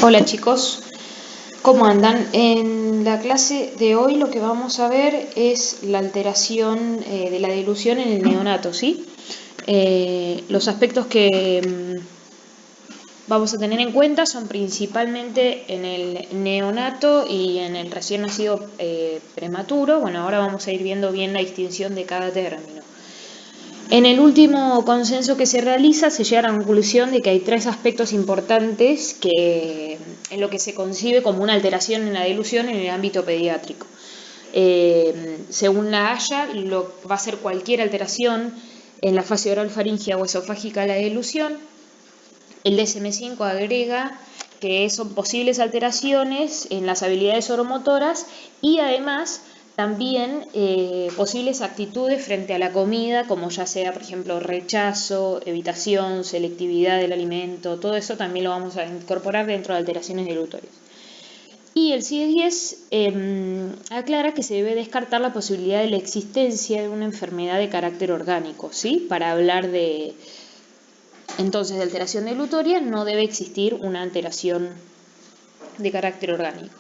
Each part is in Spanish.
Hola chicos, ¿cómo andan? En la clase de hoy lo que vamos a ver es la alteración de la dilución en el neonato, ¿sí? Los aspectos que vamos a tener en cuenta son principalmente en el neonato y en el recién nacido prematuro. Bueno, ahora vamos a ir viendo bien la distinción de cada término. En el último consenso que se realiza se llega a la conclusión de que hay tres aspectos importantes en lo que se concibe como una alteración en la dilución en el ámbito pediátrico. Según la Haya, va a ser cualquier alteración en la fase oral faríngea o esofágica de la dilución. El DSM-5 agrega que son posibles alteraciones en las habilidades oromotoras y además también posibles actitudes frente a la comida, como ya sea, por ejemplo, rechazo, evitación, selectividad del alimento, todo eso también lo vamos a incorporar dentro de alteraciones dilutorias. Y el CIE-10 aclara que se debe descartar la posibilidad de la existencia de una enfermedad de carácter orgánico, ¿sí? Para hablar de entonces de alteración dilutoria no debe existir una alteración de carácter orgánico.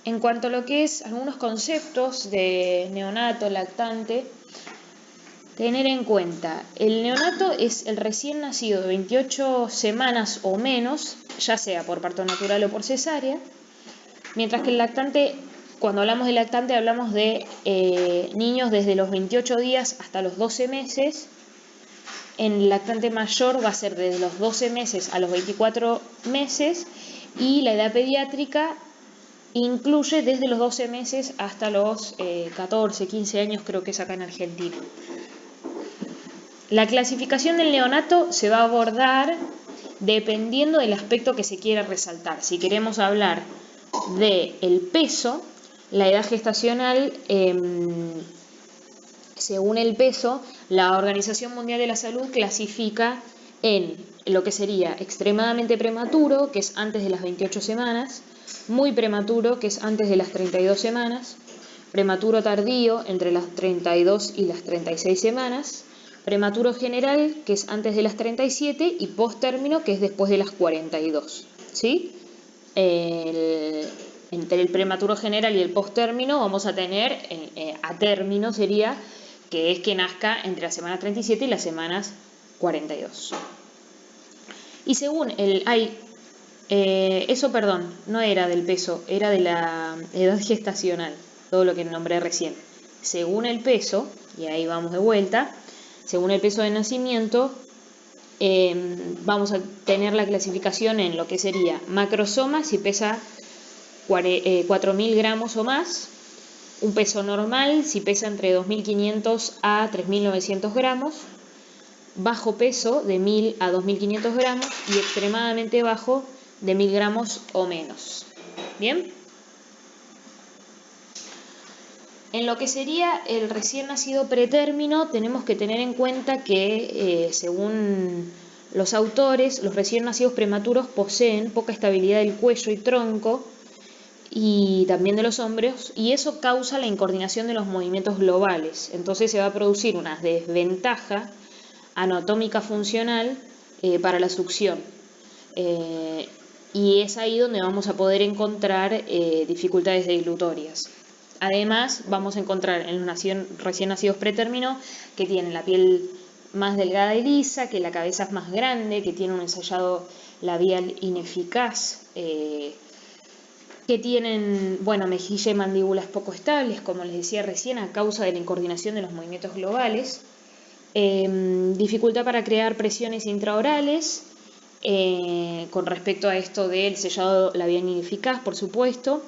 En cuanto a lo que es algunos conceptos de neonato, lactante, tener en cuenta, el neonato es el recién nacido de 28 semanas o menos, ya sea por parto natural o por cesárea, mientras que el lactante, cuando hablamos de lactante, hablamos de niños desde los 28 días hasta los 12 meses. En el lactante mayor va a ser desde los 12 meses a los 24 meses y la edad pediátrica incluye desde los 12 meses hasta los 14, 15 años, creo que es acá en Argentina. La clasificación del neonato se va a abordar dependiendo del aspecto que se quiera resaltar. Si queremos hablar del peso, la edad gestacional, según el peso, la Organización Mundial de la Salud clasifica en lo que sería extremadamente prematuro, que es antes de las 28 semanas, muy prematuro, que es antes de las 32 semanas, prematuro tardío, entre las 32 y las 36 semanas, prematuro general, que es antes de las 37, y posttérmino, que es después de las 42, ¿sí? Entre el prematuro general y el posttérmino vamos a tener, a término sería, que es que nazca entre las semanas 37 y las semanas 42. Y según eso, perdón, no era del peso, era de la edad gestacional, todo lo que nombré recién. Según el peso, y ahí vamos de vuelta, según el peso de nacimiento, vamos a tener la clasificación en lo que sería macrosoma, si pesa 4.000 gramos o más, un peso normal, si pesa entre 2.500 a 3.900 gramos, bajo peso de 1.000 a 2.500 gramos y extremadamente bajo de 1.000 gramos o menos. ¿Bien? En lo que sería el recién nacido pretérmino, tenemos que tener en cuenta que, según los autores, los recién nacidos prematuros poseen poca estabilidad del cuello y tronco, y también de los hombros, y eso causa la incoordinación de los movimientos globales. Entonces se va a producir una desventaja anatómica funcional para la succión. Y es ahí donde vamos a poder encontrar dificultades dilutorias. Además, vamos a encontrar en los recién nacidos pretérmino que tienen la piel más delgada y lisa, que la cabeza es más grande, que tiene un ensayado labial ineficaz, que tienen, mejilla y mandíbulas poco estables, como les decía recién, a causa de la incoordinación de los movimientos globales, dificultad para crear presiones intraorales, con respecto a esto del sellado labial ineficaz, por supuesto.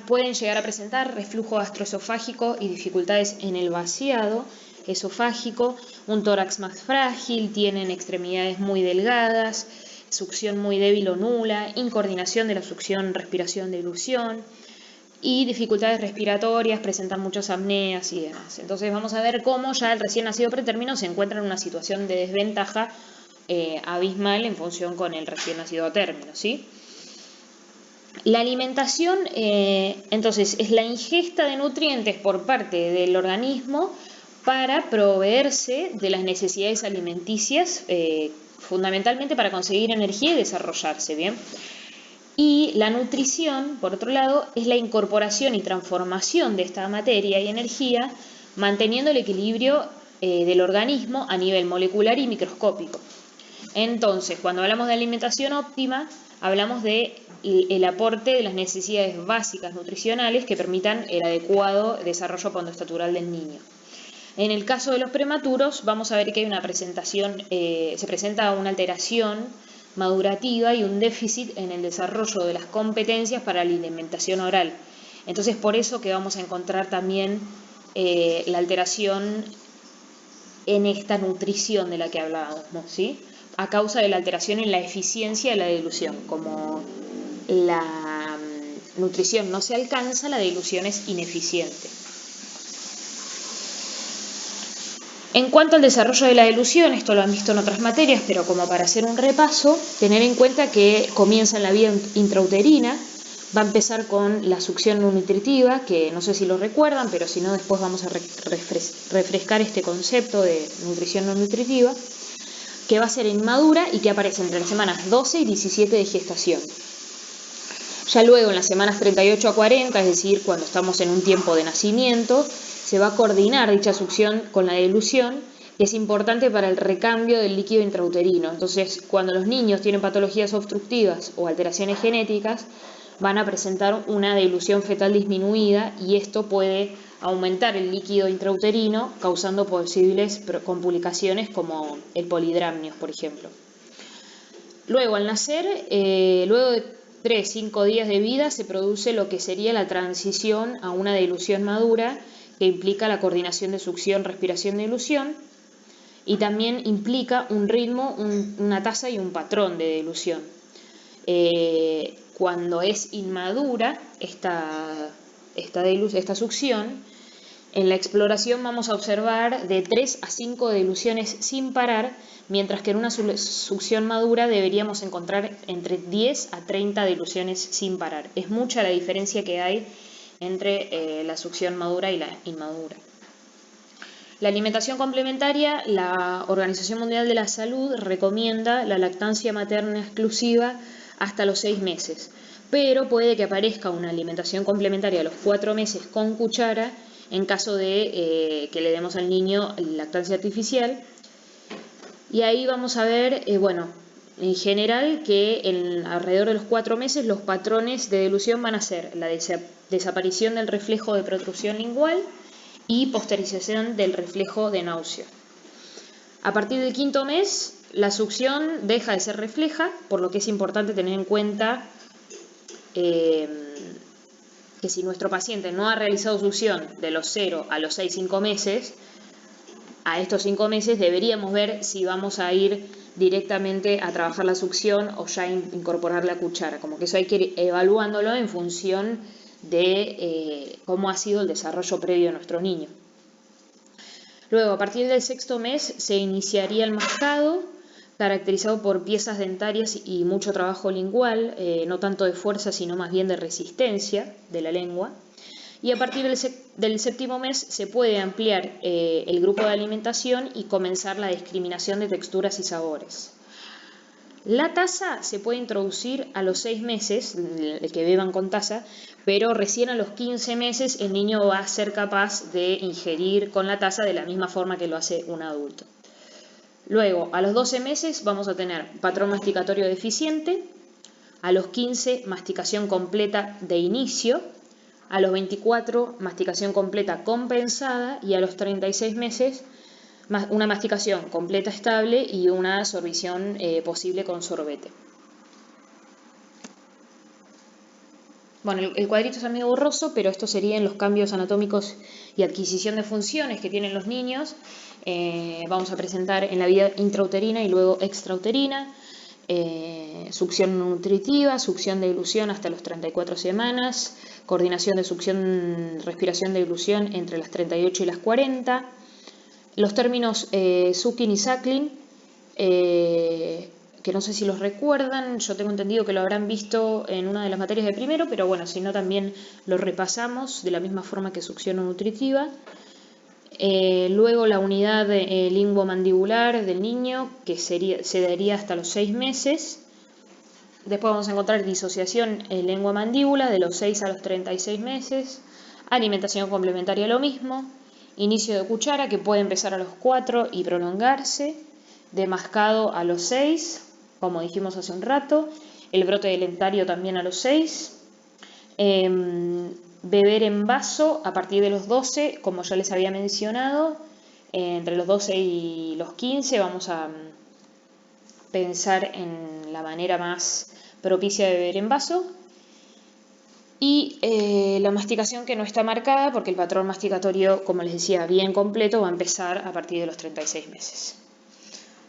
Pueden llegar a presentar reflujo gastroesofágico y dificultades en el vaciado esofágico, un tórax más frágil, tienen extremidades muy delgadas, succión muy débil o nula, incoordinación de la succión, respiración, deglución y dificultades respiratorias, presentan muchas apneas y demás. Entonces vamos a ver cómo ya el recién nacido pretérmino se encuentra en una situación de desventaja abismal en función con el recién nacido a término, ¿sí? La alimentación, entonces, es la ingesta de nutrientes por parte del organismo para proveerse de las necesidades alimenticias fundamentalmente para conseguir energía y desarrollarse, ¿bien? Y la nutrición, por otro lado, es la incorporación y transformación de esta materia y energía, manteniendo el equilibrio del organismo a nivel molecular y microscópico. Entonces, cuando hablamos de alimentación óptima, hablamos de el aporte de las necesidades básicas nutricionales que permitan el adecuado desarrollo pondoestatural del niño. En el caso de los prematuros, vamos a ver que hay una presentación, se presenta una alteración madurativa y un déficit en el desarrollo de las competencias para la alimentación oral. Entonces, por eso que vamos a encontrar también la alteración en esta nutrición de la que hablábamos, ¿sí? A causa de la alteración en la eficiencia de la dilución. Como la nutrición no se alcanza, la dilución es ineficiente. En cuanto al desarrollo de la dilución, esto lo han visto en otras materias, pero como para hacer un repaso, tener en cuenta que comienza en la vía intrauterina, va a empezar con la succión no nutritiva, que no sé si lo recuerdan, pero si no después vamos a refrescar este concepto de nutrición no nutritiva, que va a ser inmadura y que aparece entre las semanas 12 y 17 de gestación. Ya luego en las semanas 38 a 40, es decir, cuando estamos en un tiempo de nacimiento, se va a coordinar dicha succión con la dilución, que es importante para el recambio del líquido intrauterino. Entonces, cuando los niños tienen patologías obstructivas o alteraciones genéticas, van a presentar una dilución fetal disminuida y esto puede aumentar el líquido intrauterino, causando posibles complicaciones como el polidramnios, por ejemplo. Luego, al nacer, luego de 3-5 días de vida, se produce lo que sería la transición a una dilución madura, que implica la coordinación de succión, respiración, dilución, y también implica un ritmo, una tasa y un patrón de dilución. Cuando es inmadura esta succión, en la exploración vamos a observar de 3 a 5 diluciones sin parar, mientras que en una succión madura deberíamos encontrar entre 10 a 30 diluciones sin parar. Es mucha la diferencia que hay entre la succión madura y la inmadura. La alimentación complementaria, la Organización Mundial de la Salud recomienda la lactancia materna exclusiva hasta los 6 meses, pero puede que aparezca una alimentación complementaria a los 4 meses con cuchara en caso de que le demos al niño lactancia artificial. Y ahí vamos a ver, en general, que alrededor de los 4 meses los patrones de dilución van a ser la desaparición del reflejo de protrusión lingual y posterización del reflejo de náusea. A partir del 5.º mes, la succión deja de ser refleja, por lo que es importante tener en cuenta que si nuestro paciente no ha realizado succión de los 0 a los 6-5 meses, a estos 5 meses deberíamos ver si vamos a ir directamente a trabajar la succión o ya incorporar la cuchara. Como que eso hay que ir evaluándolo en función de cómo ha sido el desarrollo previo de nuestro niño. Luego, a partir del 6.º mes, se iniciaría el mascado, caracterizado por piezas dentarias y mucho trabajo lingual, no tanto de fuerza, sino más bien de resistencia de la lengua. Y a partir del 7.º mes se puede ampliar el grupo de alimentación y comenzar la discriminación de texturas y sabores. La taza se puede introducir a los 6 meses, el que beban con taza, pero recién a los 15 meses el niño va a ser capaz de ingerir con la taza de la misma forma que lo hace un adulto. Luego, a los 12 meses vamos a tener patrón masticatorio deficiente, a los 15 masticación completa de inicio, a los 24 masticación completa compensada y a los 36 meses una masticación completa estable y una sorbición posible con sorbete. Bueno, el cuadrito es medio borroso, pero estos serían los cambios anatómicos y adquisición de funciones que tienen los niños. Vamos a presentar en la vía intrauterina y luego extrauterina, succión nutritiva, succión de dilución hasta las 34 semanas, coordinación de succión, respiración de dilución entre las 38 y las 40, los términos sucking y suckling, que no sé si los recuerdan, yo tengo entendido que lo habrán visto en una de las materias de primero, pero bueno, si no también lo repasamos de la misma forma que succión no nutritiva. Luego la unidad linguomandibular del niño, que se daría hasta los 6 meses. Después vamos a encontrar disociación lengua-mandíbula de los 6 a los 36 meses. Alimentación complementaria lo mismo. Inicio de cuchara, que puede empezar a los 4 y prolongarse. De mascado a los 6, como dijimos hace un rato. El brote dentario también a los 6. Beber en vaso a partir de los 12, como ya les había mencionado. Entre los 12 y los 15 vamos a pensar en la manera más propicia de beber en vaso. Y la masticación, que no está marcada porque el patrón masticatorio, como les decía, bien completo, va a empezar a partir de los 36 meses.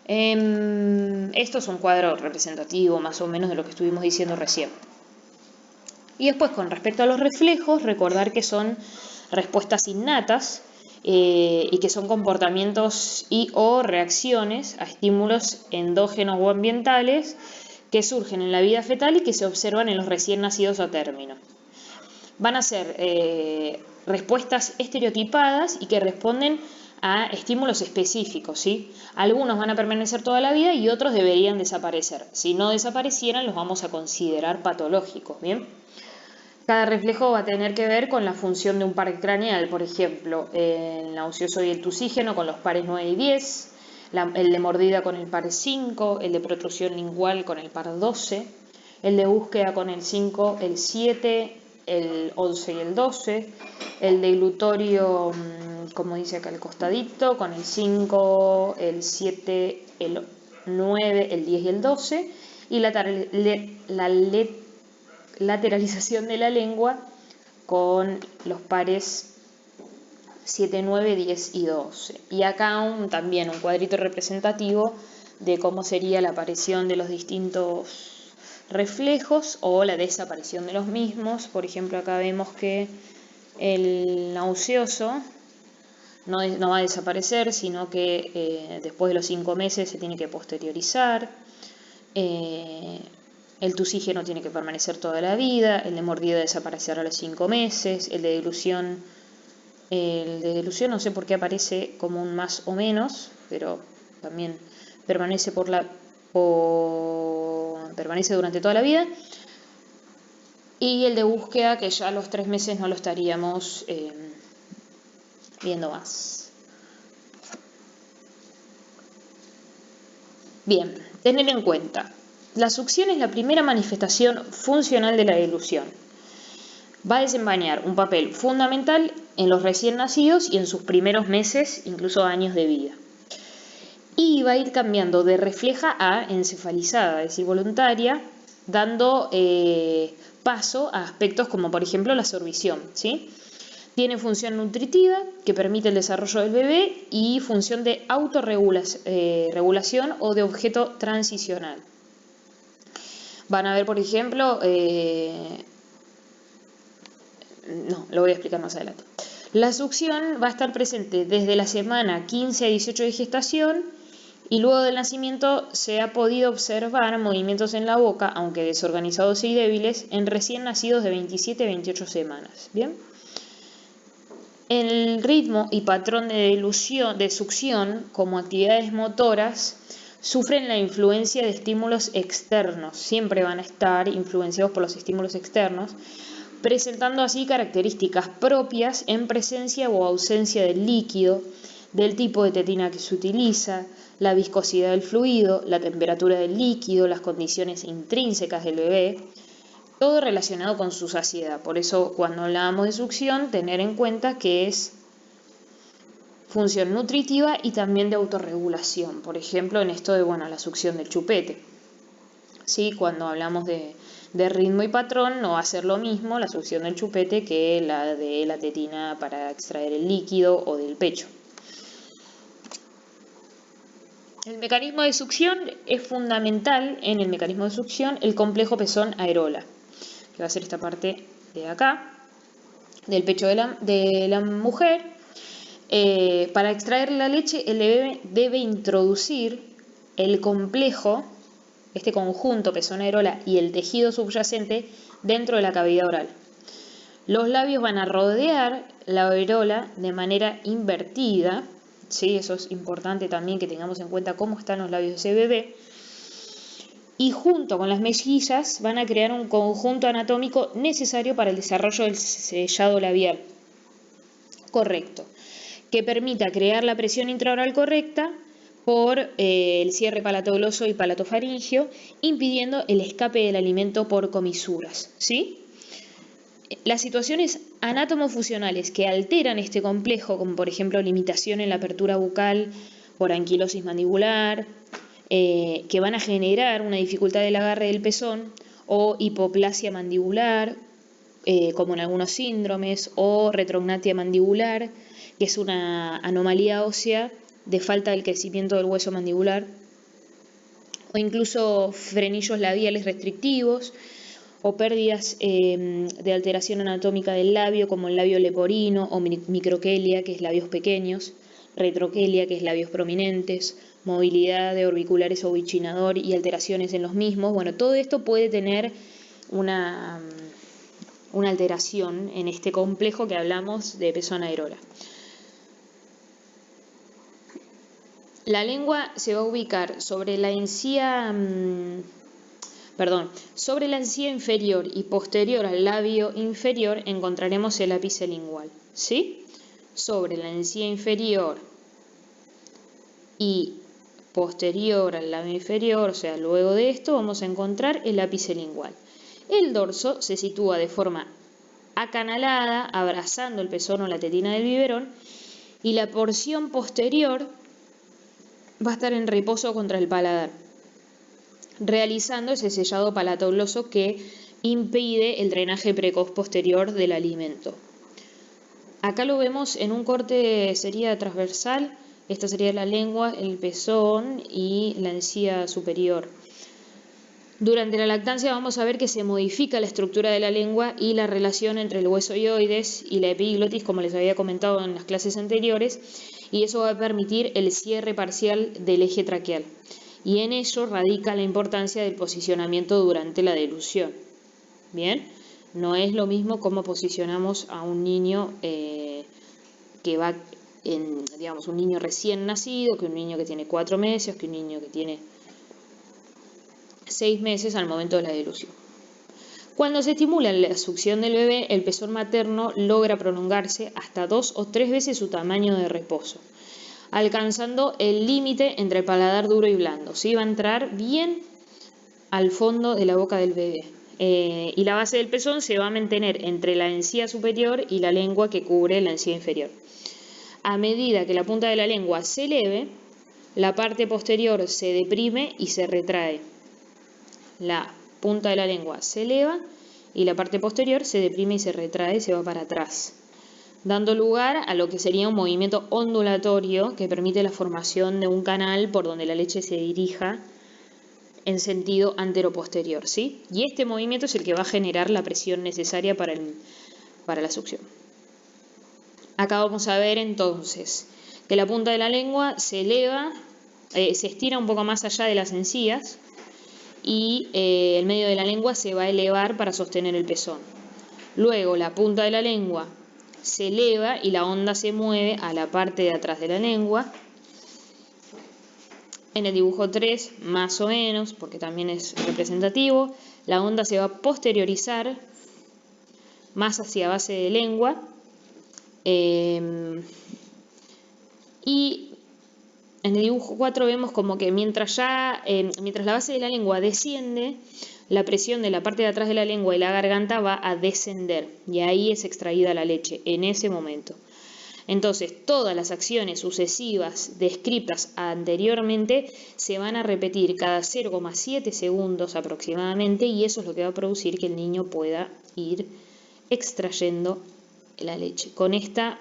Esto es un cuadro representativo más o menos de lo que estuvimos diciendo recién. Y después, con respecto a los reflejos, recordar que son respuestas innatas y que son comportamientos y o reacciones a estímulos endógenos o ambientales que surgen en la vida fetal y que se observan en los recién nacidos a término. Van a ser respuestas estereotipadas y que responden a estímulos específicos, ¿sí? Algunos van a permanecer toda la vida y otros deberían desaparecer. Si no desaparecieran, los vamos a considerar patológicos, ¿bien? Cada reflejo va a tener que ver con la función de un par craneal, por ejemplo, el nauseoso y el tusígeno con los pares 9 y 10, el de mordida con el par 5, el de protrusión lingual con el par 12, el de búsqueda con el 5, el 7, el 11 y el 12, el de glutorio, como dice acá al costadito, con el 5, el 7, el 9, el 10 y el 12, y la lateralización de la lengua con los pares 7, 9, 10 y 12. Y acá también un cuadrito representativo de cómo sería la aparición de los distintos reflejos o la desaparición de los mismos. Por ejemplo, acá vemos que el nauseoso no va a desaparecer, sino que después de los 5 meses se tiene que posteriorizar. El tusígeno tiene que permanecer toda la vida, el de mordida desaparecerá a los 5 meses, el de dilución no sé por qué aparece como un más o menos, pero también permanece permanece durante toda la vida. Y el de búsqueda, que ya a los 3 meses no lo estaríamos viendo más. Bien, tener en cuenta. La succión es la primera manifestación funcional de la dilución. Va a desempeñar un papel fundamental en los recién nacidos y en sus primeros meses, incluso años de vida. Y va a ir cambiando de refleja a encefalizada, es decir, voluntaria, dando paso a aspectos como, por ejemplo, la sorbición, ¿sí? Tiene función nutritiva, que permite el desarrollo del bebé, y función de autorregulación o de objeto transicional. Van a ver, por ejemplo, lo voy a explicar más adelante. La succión va a estar presente desde la semana 15 a 18 de gestación y luego del nacimiento se ha podido observar movimientos en la boca, aunque desorganizados y débiles, en recién nacidos de 27 a 28 semanas. ¿Bien? El ritmo y patrón de succión como actividades motoras sufren la influencia de estímulos externos, siempre van a estar influenciados por los estímulos externos, presentando así características propias en presencia o ausencia del líquido, del tipo de tetina que se utiliza, la viscosidad del fluido, la temperatura del líquido, las condiciones intrínsecas del bebé, todo relacionado con su saciedad. Por eso, cuando hablamos de succión, tener en cuenta que es función nutritiva y también de autorregulación. Por ejemplo, en esto de la succión del chupete. ¿Sí? Cuando hablamos de ritmo y patrón, no va a ser lo mismo la succión del chupete que la de la tetina para extraer el líquido o del pecho. El mecanismo de succión es fundamental en el mecanismo de succión el complejo pezón-areola, que va a ser esta parte de acá, del pecho de la mujer. Para extraer la leche, el bebé debe introducir el complejo, este conjunto pezón-areola y el tejido subyacente dentro de la cavidad oral. Los labios van a rodear la areola de manera invertida, ¿sí? Eso es importante también que tengamos en cuenta cómo están los labios de ese bebé. Y junto con las mejillas van a crear un conjunto anatómico necesario para el desarrollo del sellado labial correcto, que permita crear la presión intraoral correcta por el cierre palatogloso y palatofaringio, impidiendo el escape del alimento por comisuras, ¿sí? Las situaciones anátomo-funcionales que alteran este complejo, como por ejemplo limitación en la apertura bucal por anquilosis mandibular, que van a generar una dificultad del agarre del pezón, o hipoplasia mandibular, como en algunos síndromes, o retrognatia mandibular, que es una anomalía ósea de falta del crecimiento del hueso mandibular, o incluso frenillos labiales restrictivos, o pérdidas de alteración anatómica del labio, como el labio leporino, o microquelia, que es labios pequeños, retroquelia, que es labios prominentes, movilidad de orbiculares o bichinador y alteraciones en los mismos. Bueno, todo esto puede tener una alteración en este complejo que hablamos de pezón areola. La lengua se va a ubicar sobre la encía, sobre la encía inferior y posterior al labio inferior encontraremos el ápice lingual, ¿sí? Sobre la encía inferior y posterior al labio inferior, o sea, luego de esto vamos a encontrar el ápice lingual. El dorso se sitúa de forma acanalada, abrazando el pezón o la tetina del biberón, y la porción posterior va a estar en reposo contra el paladar, realizando ese sellado palatogloso que impide el drenaje precoz posterior del alimento. Acá lo vemos en un corte, sería transversal. Esta sería la lengua, el pezón y la encía superior. Durante la lactancia vamos a ver que se modifica la estructura de la lengua y la relación entre el hueso hioides y la epiglotis, como les había comentado en las clases anteriores, y eso va a permitir el cierre parcial del eje traqueal. Y en ello radica la importancia del posicionamiento durante la delusión. Bien, no es lo mismo cómo posicionamos a un niño que va digamos, un niño recién nacido, que un niño que tiene 4 meses, que un niño que tiene 6 meses al momento de la delusión. Cuando se estimula la succión del bebé, el pezón materno logra prolongarse hasta 2 o 3 veces su tamaño de reposo, alcanzando el límite entre el paladar duro y blando. ¿Sí? Va a entrar bien al fondo de la boca del bebé. Y la base del pezón se va a mantener entre la encía superior y la lengua que cubre la encía inferior. A medida que la punta de la lengua se eleve, la parte posterior se deprime y se retrae. La punta de la lengua se eleva y la parte posterior se deprime y se retrae, se va para atrás, dando lugar a lo que sería un movimiento ondulatorio que permite la formación de un canal por donde la leche se dirija en sentido antero-posterior, ¿sí? Y este movimiento es el que va a generar la presión necesaria para la succión. Acá vamos a ver entonces que la punta de la lengua se eleva, se estira un poco más allá de las encías y el medio de la lengua se va a elevar para sostener el pezón. Luego la punta de la lengua se eleva y la onda se mueve a la parte de atrás de la lengua. En el dibujo 3, más o menos, porque también es representativo, la onda se va a posteriorizar más hacia base de lengua. Y en el dibujo 4 vemos como que mientras la base de la lengua desciende, la presión de la parte de atrás de la lengua y la garganta va a descender. Y ahí es extraída la leche, en ese momento. Entonces, todas las acciones sucesivas descritas anteriormente se van a repetir cada 0,7 segundos aproximadamente y eso es lo que va a producir que el niño pueda ir extrayendo la leche. Con esta,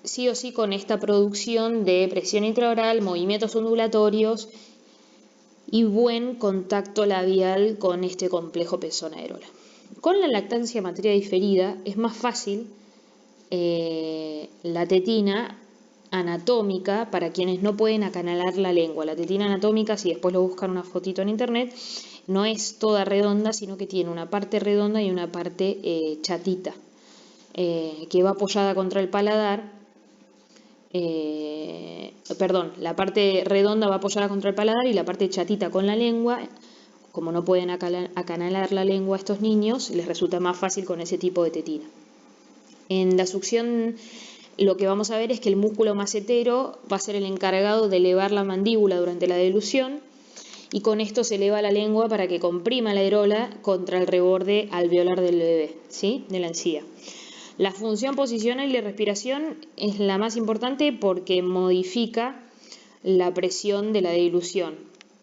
sí o sí, con esta producción de presión intraoral, movimientos ondulatorios y buen contacto labial con este complejo pezón areola. Con la lactancia materna diferida es más fácil la tetina anatómica para quienes no pueden acanalar la lengua. La tetina anatómica, si después lo buscan una fotito en internet, no es toda redonda, sino que tiene una parte redonda y una parte chatita, que va apoyada contra el paladar. Perdón, la parte redonda va apoyada contra el paladar y la parte chatita con la lengua. Como no pueden acanalar la lengua a estos niños, les resulta más fácil con ese tipo de tetina. En la succión lo que vamos a ver es que el músculo macetero va a ser el encargado de elevar la mandíbula durante la delusión, y con esto se eleva la lengua para que comprima la areola contra el reborde alveolar del bebé, ¿sí? De la encía. La función posicional y la respiración es la más importante porque modifica la presión de la dilución,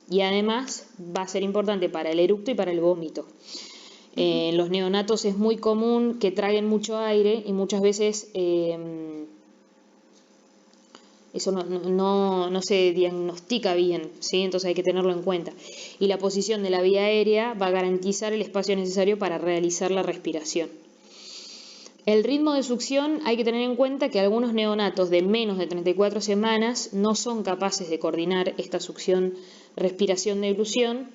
y además va a ser importante para el eructo y para el vómito. En los neonatos es muy común que traguen mucho aire y muchas veces eso no se diagnostica bien, ¿sí? Entonces hay que tenerlo en cuenta. Y la posición de la vía aérea va a garantizar el espacio necesario para realizar la respiración. El ritmo de succión, hay que tener en cuenta que algunos neonatos de menos de 34 semanas no son capaces de coordinar esta succión, respiración, dilución.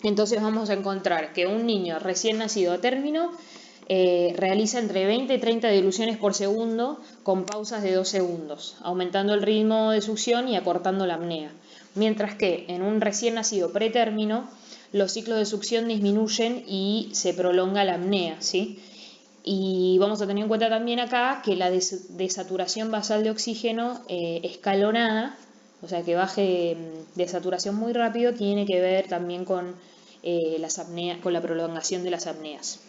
Entonces vamos a encontrar que un niño recién nacido a término realiza entre 20 y 30 diluciones por segundo con pausas de 2 segundos, aumentando el ritmo de succión y acortando la apnea. Mientras que en un recién nacido pretérmino, los ciclos de succión disminuyen y se prolonga la apnea, ¿sí? Y vamos a tener en cuenta también acá que la desaturación basal de oxígeno escalonada, o sea que baje de saturación muy rápido, tiene que ver también con las apneas, con la prolongación de las apneas.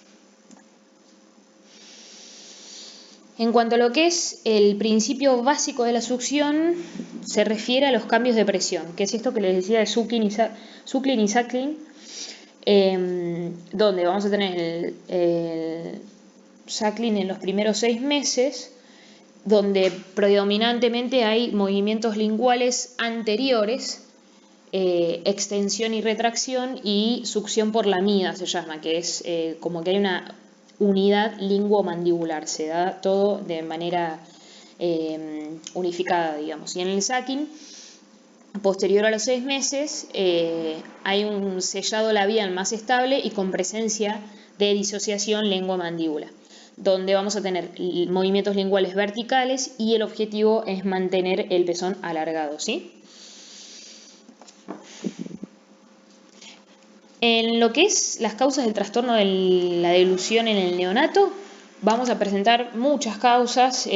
En cuanto a lo que es el principio básico de la succión, se refiere a los cambios de presión, que es esto que les decía de Suckling y Suckling, donde vamos a tener el Suckling en los primeros 6 meses, donde predominantemente hay movimientos linguales anteriores, extensión y retracción, y succión por la mida se llama, que es como que hay una unidad linguomandibular, se da todo de manera unificada, digamos. Y en el sucking, posterior a los 6 meses, hay un sellado labial más estable y con presencia de disociación lengua-mandíbula, donde vamos a tener movimientos linguales verticales y el objetivo es mantener el pezón alargado, ¿sí? En lo que es las causas del trastorno de la delusión en el neonato, vamos a presentar muchas causas,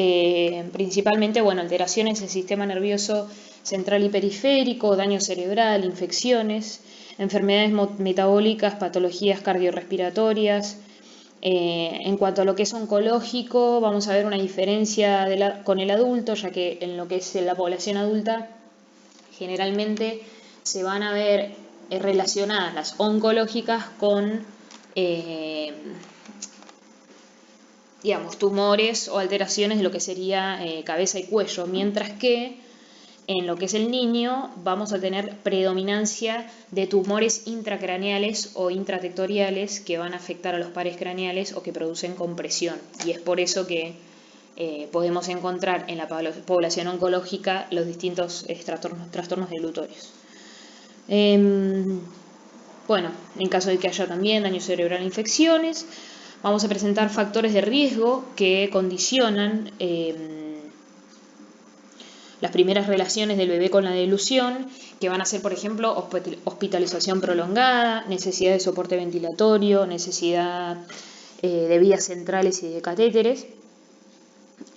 principalmente, alteraciones del sistema nervioso central y periférico, daño cerebral, infecciones, enfermedades metabólicas, patologías cardiorrespiratorias. En cuanto a lo que es oncológico, vamos a ver una diferencia con el adulto, ya que en lo que es la población adulta, generalmente se van a ver relacionadas las oncológicas con tumores o alteraciones de lo que sería cabeza y cuello, mientras que en lo que es el niño vamos a tener predominancia de tumores intracraneales o intratectoriales que van a afectar a los pares craneales o que producen compresión, y es por eso que podemos encontrar en la población oncológica los distintos trastornos dilutorios. En caso de que haya también daño cerebral e infecciones, vamos a presentar factores de riesgo que condicionan las primeras relaciones del bebé con la delusión, que van a ser, por ejemplo, hospitalización prolongada, necesidad de soporte ventilatorio, necesidad de vías centrales y de catéteres,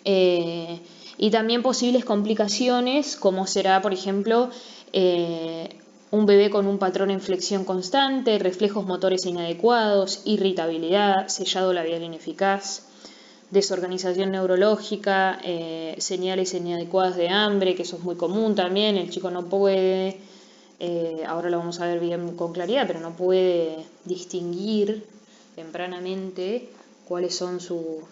y también posibles complicaciones, como será, por ejemplo, un bebé con un patrón de inflexión constante, reflejos motores inadecuados, irritabilidad, sellado labial ineficaz, desorganización neurológica, señales inadecuadas de hambre, que eso es muy común también. El chico no puede, ahora lo vamos a ver bien con claridad, pero no puede distinguir tempranamente cuáles son sus...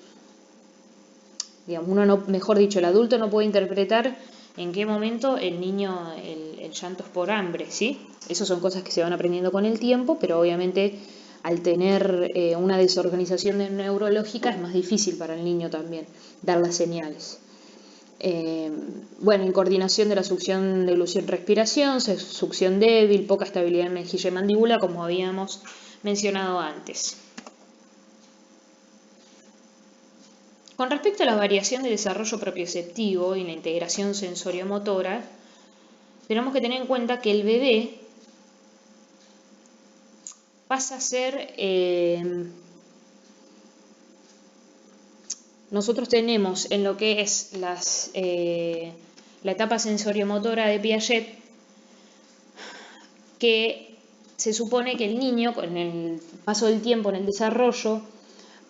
mejor dicho, el adulto no puede interpretar en qué momento el niño, el llanto es por hambre, ¿sí? Esas son cosas que se van aprendiendo con el tiempo, pero obviamente al tener una desorganización neurológica es más difícil para el niño también dar las señales. Bueno, incoordinación de la succión, deglución, respiración, succión débil, poca estabilidad en mejilla y mandíbula, como habíamos mencionado antes. Con respecto a la variación de desarrollo propioceptivo y la integración sensoriomotora, tenemos que tener en cuenta que el bebé pasa a ser... nosotros tenemos en lo que es la etapa sensoriomotora de Piaget, que se supone que el niño, con el paso del tiempo en el desarrollo,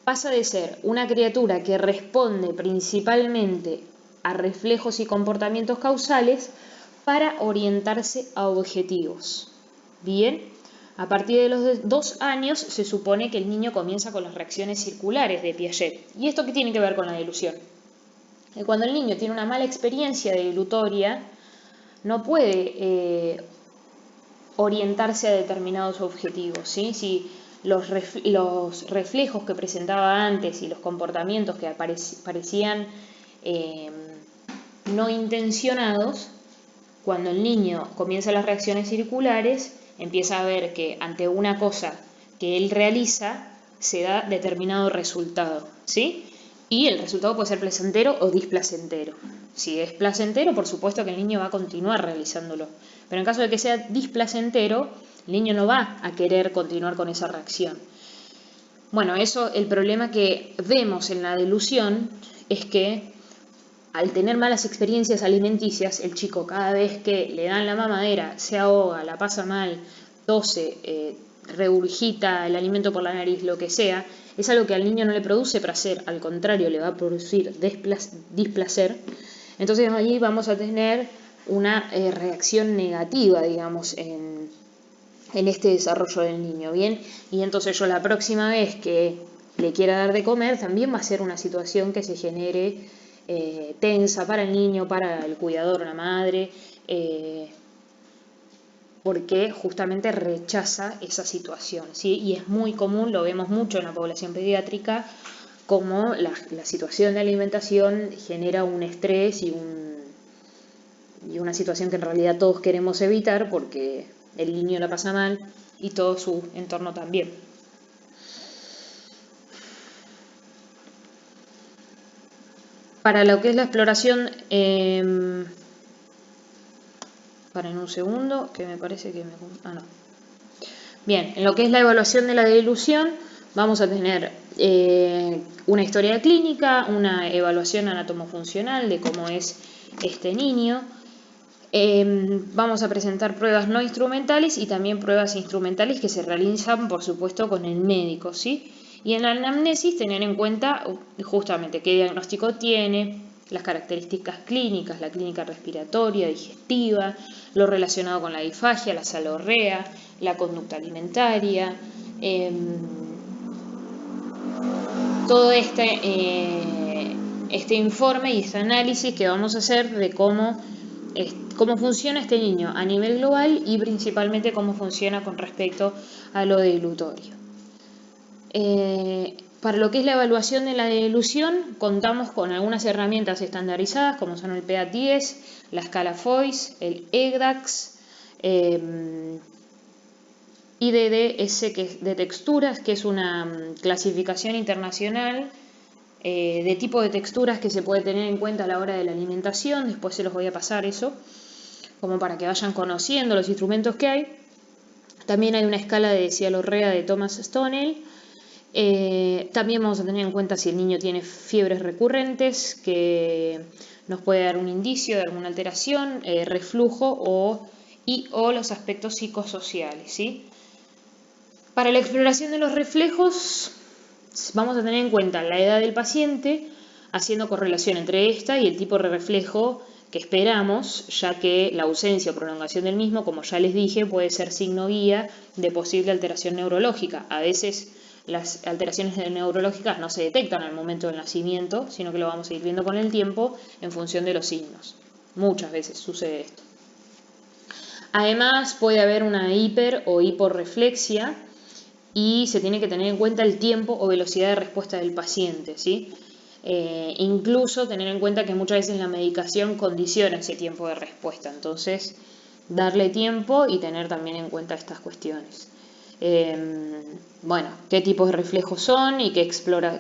pasa de ser una criatura que responde principalmente a reflejos y comportamientos causales para orientarse a objetivos. Bien, a partir de los 2 años se supone que el niño comienza con las reacciones circulares de Piaget. ¿Y esto qué tiene que ver con la delusión? Que cuando el niño tiene una mala experiencia delutoria, no puede orientarse a determinados objetivos, ¿sí? Si los reflejos que presentaba antes y los comportamientos que parecían no intencionados, cuando el niño comienza las reacciones circulares, empieza a ver que ante una cosa que él realiza se da determinado resultado, ¿sí? Y el resultado puede ser placentero o displacentero. Si es placentero, por supuesto que el niño va a continuar realizándolo. Pero en caso de que sea displacentero, el niño no va a querer continuar con esa reacción. Bueno, el problema que vemos en la delusión es que al tener malas experiencias alimenticias, el chico cada vez que le dan la mamadera se ahoga, la pasa mal, tose, regurgita el alimento por la nariz, lo que sea, es algo que al niño no le produce placer, al contrario, le va a producir displacer. Entonces ahí vamos a tener una reacción negativa, digamos, en este desarrollo del niño, ¿bien? Y entonces yo la próxima vez que le quiera dar de comer, también va a ser una situación que se genere tensa para el niño, para el cuidador, la madre, porque justamente rechaza esa situación, ¿sí? Y es muy común, lo vemos mucho en la población pediátrica, como la situación de alimentación genera un estrés y una situación que en realidad todos queremos evitar porque el niño la pasa mal y todo su entorno también. Para lo que es la exploración, paren un segundo, que me parece que no. Bien, en lo que es la evaluación de la delusión, vamos a tener una historia clínica, una evaluación anatomofuncional de cómo es este niño. Vamos a presentar pruebas no instrumentales y también pruebas instrumentales que se realizan, por supuesto, con el médico, ¿sí? Y en la anamnesis tener en cuenta justamente qué diagnóstico tiene, las características clínicas, la clínica respiratoria, digestiva, lo relacionado con la disfagia, la salorrea, la conducta alimentaria, todo este informe y este análisis que vamos a hacer de cómo funciona este niño a nivel global y principalmente cómo funciona con respecto a lo deglutorio. Para lo que es la evaluación de la delusión, contamos con algunas herramientas estandarizadas como son el PEAT-10, la escala FOIS, el EGDAX, IDDS que es de texturas, que es una clasificación internacional de tipo de texturas que se puede tener en cuenta a la hora de la alimentación. Después se los voy a pasar eso, como para que vayan conociendo los instrumentos que hay. También hay una escala de cialorrea de Thomas Stonell. También vamos a tener en cuenta si el niño tiene fiebres recurrentes, que nos puede dar un indicio de alguna alteración, reflujo o los aspectos psicosociales, ¿sí? Para la exploración de los reflejos vamos a tener en cuenta la edad del paciente, haciendo correlación entre esta y el tipo de reflejo que esperamos, ya que la ausencia o prolongación del mismo, como ya les dije, puede ser signo guía de posible alteración neurológica. A veces las alteraciones neurológicas no se detectan al momento del nacimiento, sino que lo vamos a ir viendo con el tiempo en función de los signos. Muchas veces sucede esto. Además, puede haber una hiper o hiporreflexia y se tiene que tener en cuenta el tiempo o velocidad de respuesta del paciente, ¿sí? Incluso tener en cuenta que muchas veces la medicación condiciona ese tiempo de respuesta, entonces darle tiempo y tener también en cuenta estas cuestiones. Bueno, qué tipos de reflejos son y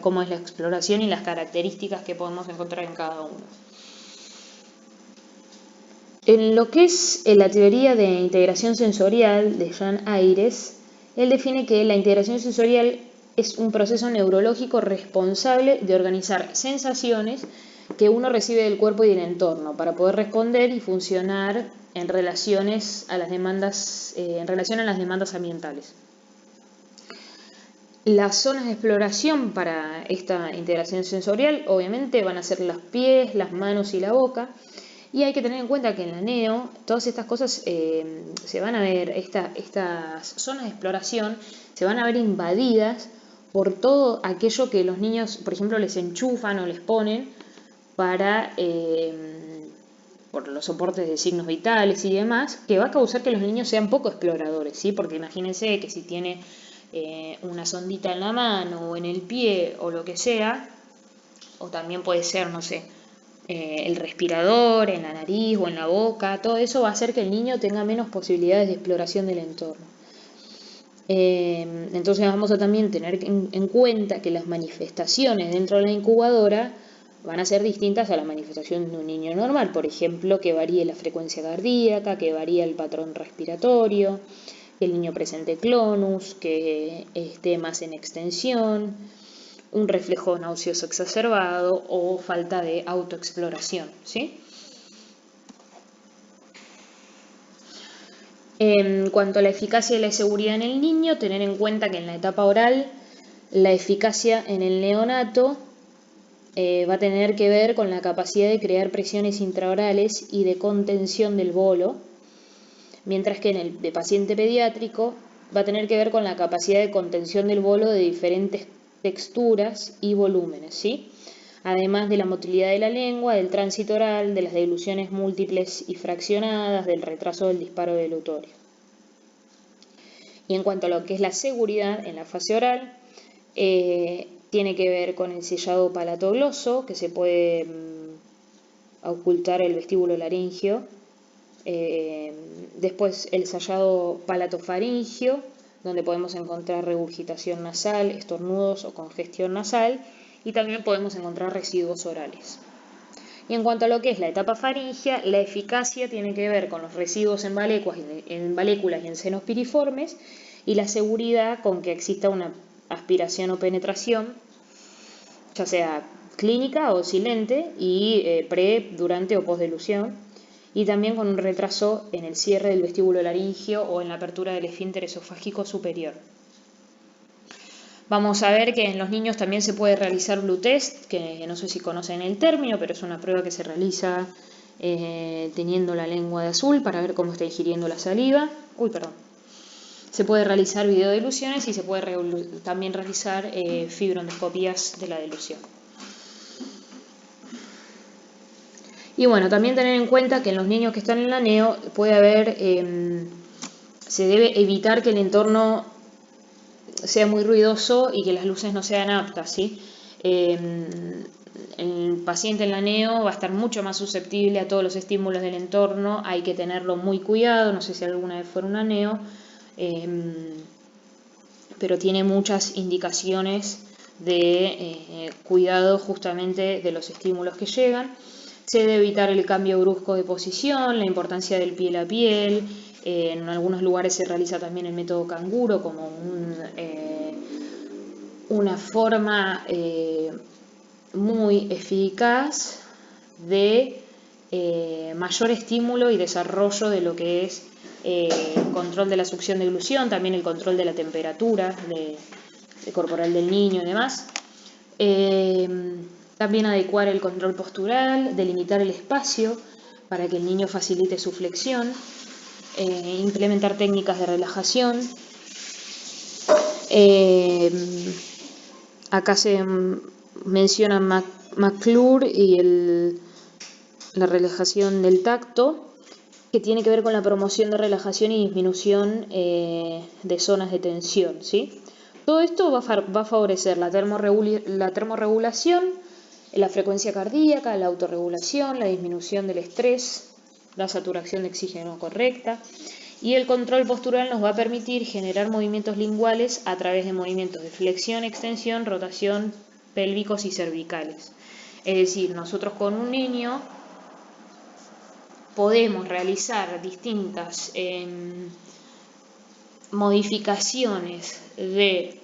cómo es la exploración y las características que podemos encontrar en cada uno. En lo que es la teoría de integración sensorial de Jean Ayres, él define que la integración sensorial es un proceso neurológico responsable de organizar sensaciones que uno recibe del cuerpo y del entorno para poder responder y funcionar en relación a las demandas ambientales. Las zonas de exploración para esta integración sensorial obviamente van a ser los pies, las manos y la boca. Y hay que tener en cuenta que en la NEO todas estas cosas se van a ver, estas zonas de exploración se van a ver invadidas por todo aquello que los niños, por ejemplo, les enchufan o les ponen por los soportes de signos vitales y demás, que va a causar que los niños sean poco exploradores, ¿sí? Porque imagínense que si tiene una sondita en la mano o en el pie o lo que sea, o también puede ser, no sé, el respirador en la nariz o en la boca, todo eso va a hacer que el niño tenga menos posibilidades de exploración del entorno. Entonces vamos a también tener en cuenta que las manifestaciones dentro de la incubadora van a ser distintas a la manifestación de un niño normal, por ejemplo, que varíe la frecuencia cardíaca, que varíe el patrón respiratorio, que el niño presente clonus, que esté más en extensión, un reflejo nauseoso exacerbado o falta de autoexploración, ¿sí? En cuanto a la eficacia y la seguridad en el niño, tener en cuenta que en la etapa oral la eficacia en el neonato va a tener que ver con la capacidad de crear presiones intraorales y de contención del bolo, mientras que en el de paciente pediátrico va a tener que ver con la capacidad de contención del bolo de diferentes texturas y volúmenes, ¿sí? Además de la motilidad de la lengua, del tránsito oral, de las degluciones múltiples y fraccionadas, del retraso del disparo delutorio. Y en cuanto a lo que es la seguridad en la fase oral, tiene que ver con el sellado palatogloso, que se puede ocultar el vestíbulo laringio. Después el sellado palatofaringio, donde podemos encontrar regurgitación nasal, estornudos o congestión nasal, y también podemos encontrar residuos orales. Y en cuanto a lo que es la etapa faringea, la eficacia tiene que ver con los residuos en valéculas y en senos piriformes, y la seguridad con que exista una aspiración o penetración, ya sea clínica o silente, y pre, durante o postdilución, y también con un retraso en el cierre del vestíbulo laringio o en la apertura del esfínter esofágico superior. Vamos a ver que en los niños también se puede realizar Blue Test, que no sé si conocen el término, pero es una prueba que se realiza teniendo la lengua de azul para ver cómo está ingiriendo la saliva. Se puede realizar videodiluciones y se puede también realizar fibroendoscopías de la dilución. Y bueno, también tener en cuenta que en los niños que están en la NEO puede haber, se debe evitar que el entorno sea muy ruidoso y que las luces no sean aptas, ¿sí? El paciente en la NEO va a estar mucho más susceptible a todos los estímulos del entorno, hay que tenerlo muy cuidado, no sé si alguna vez fuera una NEO, pero tiene muchas indicaciones de cuidado justamente de los estímulos que llegan. Se debe evitar el cambio brusco de posición, la importancia del piel a piel. En algunos lugares se realiza también el método canguro como una forma muy eficaz de mayor estímulo y desarrollo de lo que es control de la succión de glución, también el control de la temperatura corporal del niño y demás. También adecuar el control postural, delimitar el espacio para que el niño facilite su flexión, implementar técnicas de relajación. Acá se menciona McClure y la relajación del tacto, que tiene que ver con la promoción de relajación y disminución de zonas de tensión, ¿sí? Todo esto va a favorecer la termorregulación la frecuencia cardíaca, la autorregulación, la disminución del estrés, la saturación de oxígeno correcta. Y el control postural nos va a permitir generar movimientos linguales a través de movimientos de flexión, extensión, rotación, pélvicos y cervicales. Es decir, nosotros con un niño podemos realizar distintas modificaciones de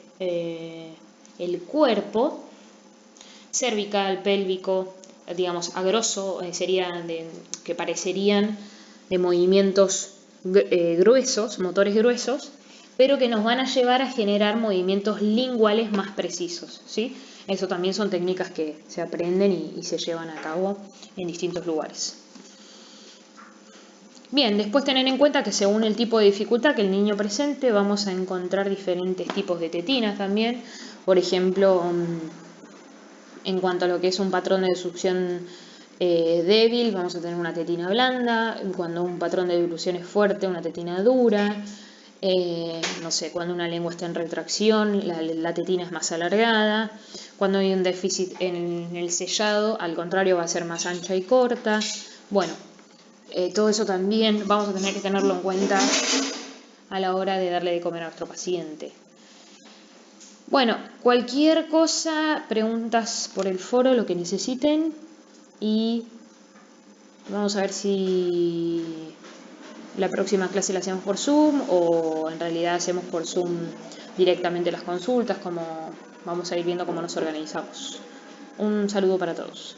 el cuerpo, cervical, pélvico, digamos, a grosso serían que parecerían de movimientos gruesos, motores gruesos, pero que nos van a llevar a generar movimientos linguales más precisos, ¿sí? Eso también son técnicas que se aprenden y se llevan a cabo en distintos lugares. Bien, después tener en cuenta que según el tipo de dificultad que el niño presente, vamos a encontrar diferentes tipos de tetinas también. Por ejemplo, en cuanto a lo que es un patrón de succión débil, vamos a tener una tetina blanda. Cuando un patrón de dilución es fuerte, una tetina dura. No sé, cuando una lengua está en retracción, la tetina es más alargada. Cuando hay un déficit en el sellado, al contrario, va a ser más ancha y corta. Bueno, todo eso también vamos a tener que tenerlo en cuenta a la hora de darle de comer a nuestro paciente. Bueno, cualquier cosa, preguntas por el foro, lo que necesiten, y vamos a ver si la próxima clase la hacemos por Zoom o en realidad hacemos por Zoom directamente las consultas, como vamos a ir viendo cómo nos organizamos. Un saludo para todos.